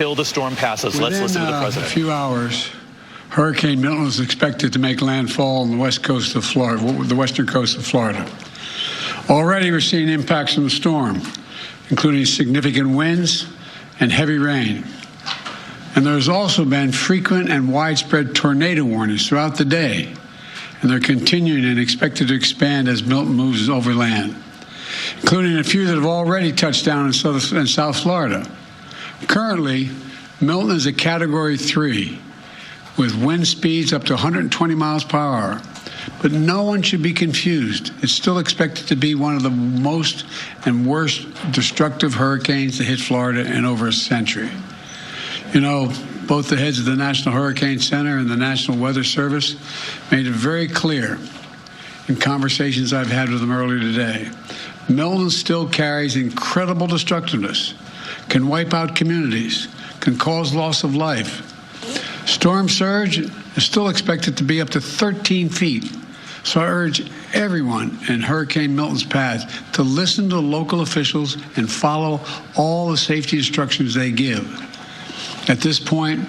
Till the storm passes. Let's listen to the president. Within a few hours, Hurricane Milton is expected to make landfall on the west coast of Florida, the western coast of Florida. Already we're seeing impacts from the storm, including significant winds and heavy rain. And there's also been frequent and widespread tornado warnings throughout the day, and they're continuing and expected to expand as Milton moves over land, including a few that have already touched down in South Florida. Currently, Milton is a Category 3 with wind speeds up to 120 miles per hour. But no one should be confused. It's still expected to be one of the most and worst destructive hurricanes to hit Florida in over a century. You know, both the heads of the National Hurricane Center and the National Weather Service made it very clear in conversations I've had with them earlier today. Milton still carries incredible destructiveness, can wipe out communities, can cause loss of life. Storm surge is still expected to be up to 13 feet. So I urge everyone in Hurricane Milton's path to listen to local officials and follow all the safety instructions they give. At this point,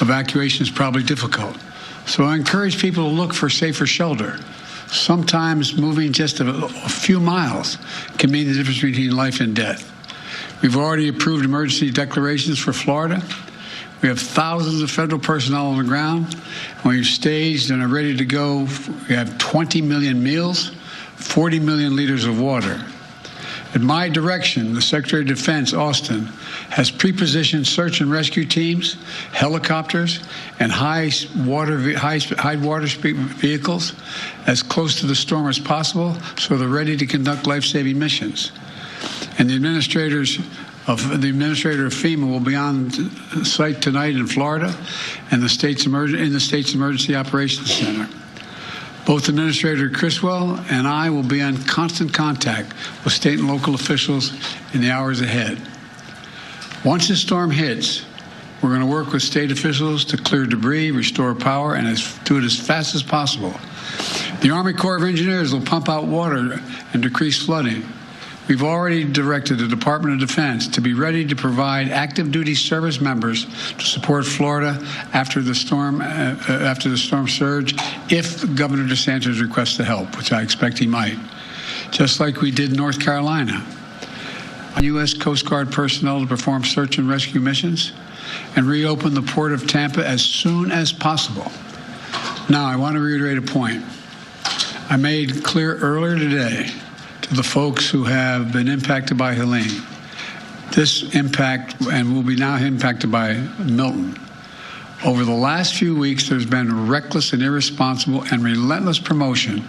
evacuation is probably difficult. So I encourage people to look for safer shelter. Sometimes moving just a few miles can mean the difference between life and death. We've already approved emergency declarations for Florida. We have thousands of federal personnel on the ground, and we've staged and are ready to go. We have 20 million meals, 40 million liters of water. At my direction, the Secretary of Defense, Austin, has pre-positioned search and rescue teams, helicopters, and high water speed vehicles as close to the storm as possible, so they're ready to conduct life-saving missions. And the administrator of FEMA will be on site tonight in Florida and the state's Emergency Operations Center. Both Administrator Criswell and I will be in constant contact with state and local officials in the hours ahead. Once the storm hits, we're going to work with state officials to clear debris, restore power, and do it as fast as possible. The Army Corps of Engineers will pump out water and decrease flooding. We've already directed the Department of Defense to be ready to provide active duty service members to support Florida after the storm surge if Governor DeSantis requests the help, which I expect he might, just like we did in North Carolina. U.S. Coast Guard personnel to perform search and rescue missions and reopen the port of Tampa as soon as possible. Now, I want to reiterate a point I made clear earlier today to the folks who have been impacted by Helene. This impact, and will be now impacted by Milton. Over the last few weeks, there's been reckless and irresponsible and relentless promotion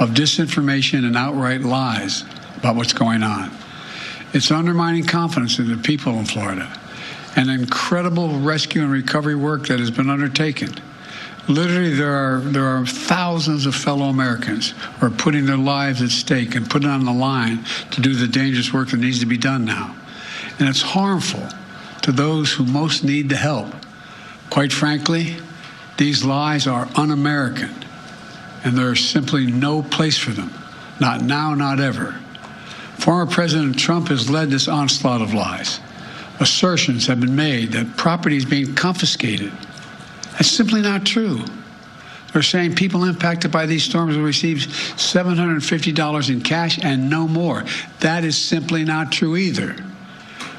of disinformation and outright lies about what's going on. It's undermining confidence in the people in Florida and incredible rescue and recovery work that has been undertaken. Literally, there are thousands of fellow Americans who are putting their lives at stake and putting on the line to do the dangerous work that needs to be done now. And it's harmful to those who most need the help. Quite frankly, these lies are un-American, and there is simply no place for them. Not now, not ever. Former President Trump has led this onslaught of lies. Assertions have been made that property is being confiscated. That's simply not true. They're saying people impacted by these storms will receive $750 in cash and no more. That is simply not true either.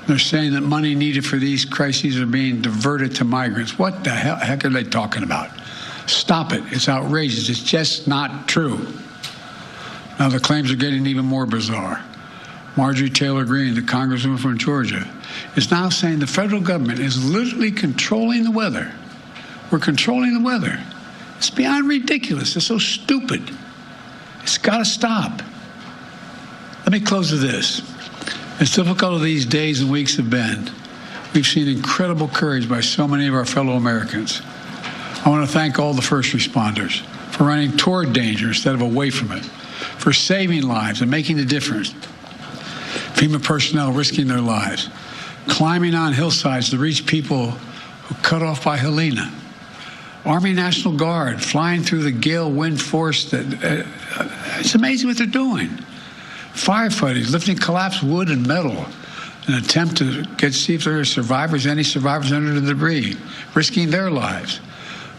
They're saying that money needed for these crises are being diverted to migrants. What the heck are they talking about? Stop it. It's outrageous. It's just not true. Now the claims are getting even more bizarre. Marjorie Taylor Greene, the congresswoman from Georgia, is now saying the federal government is literally controlling the weather. We're controlling the weather. It's beyond ridiculous. It's so stupid. It's got to stop. Let me close with this. As difficult as these days and weeks have been, we've seen incredible courage by so many of our fellow Americans. I want to thank all the first responders for running toward danger instead of away from it, for saving lives and making a difference. FEMA personnel risking their lives, climbing on hillsides to reach people who cut off by Helene. Army National Guard flying through the gale wind force. It's amazing what they're doing. Firefighters lifting collapsed wood and metal an attempt to see if there are survivors, any survivors under the debris, risking their lives.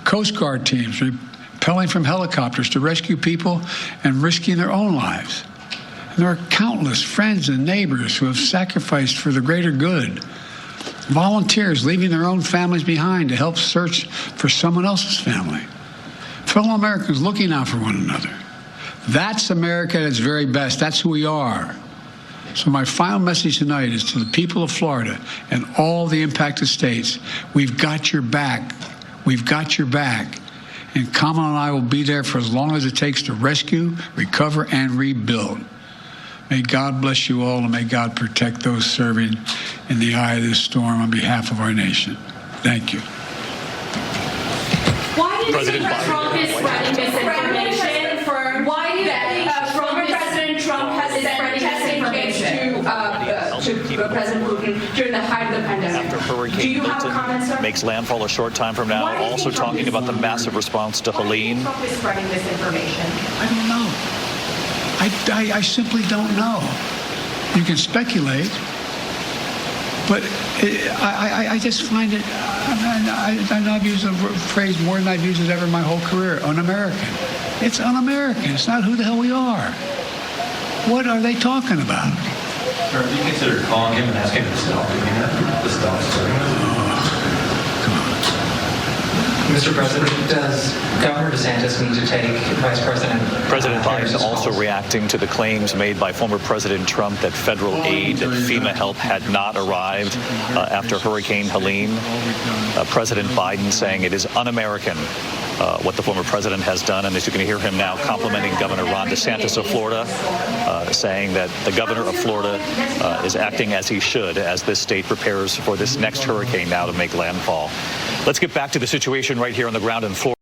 Coast Guard teams rappelling from helicopters to rescue people and risking their own lives. And there are countless friends and neighbors who have sacrificed for the greater good. Volunteers leaving their own families behind to help search for someone else's family. Fellow Americans looking out for one another. That's America at its very best. That's who we are. So my final message tonight is to the people of Florida and all the impacted states. We've got your back. We've got your back. And Kamala and I will be there for as long as it takes to rescue, recover, and rebuild. May God bless you all, and may God protect those serving in the eye of this storm on behalf of our nation. Thank you. Why do you President think Trump is spreading misinformation? Why do you think President Trump has been spreading misinformation to President Putin during the height of the pandemic? After Hurricane Do you have a comment, sir? Milton makes landfall a short time from now, Why do you also think Trump talking is- about the massive response to Why do you Helene. think Trump is spreading misinformation? I don't know. I simply don't know. You can speculate, but I just find it, I've used the phrase more than I've used it ever in my whole career, un-American. It's un-American. It's not who the hell we are. What are they talking about? Sir, have you considered calling him and asking him to stop doing that? To stop starting Mr. President, does Governor DeSantis need to take Vice President President Harris's Biden also calls? reacting to the claims made by former President Trump that federal aid, FEMA help had not arrived after Hurricane Helene. President Biden saying it is un-American what the former president has done. And as you can hear him now complimenting Governor Ron DeSantis of Florida, saying that the governor of Florida is acting as he should as this state prepares for this next hurricane now to make landfall. Let's get back to the situation right here on the ground in Florida.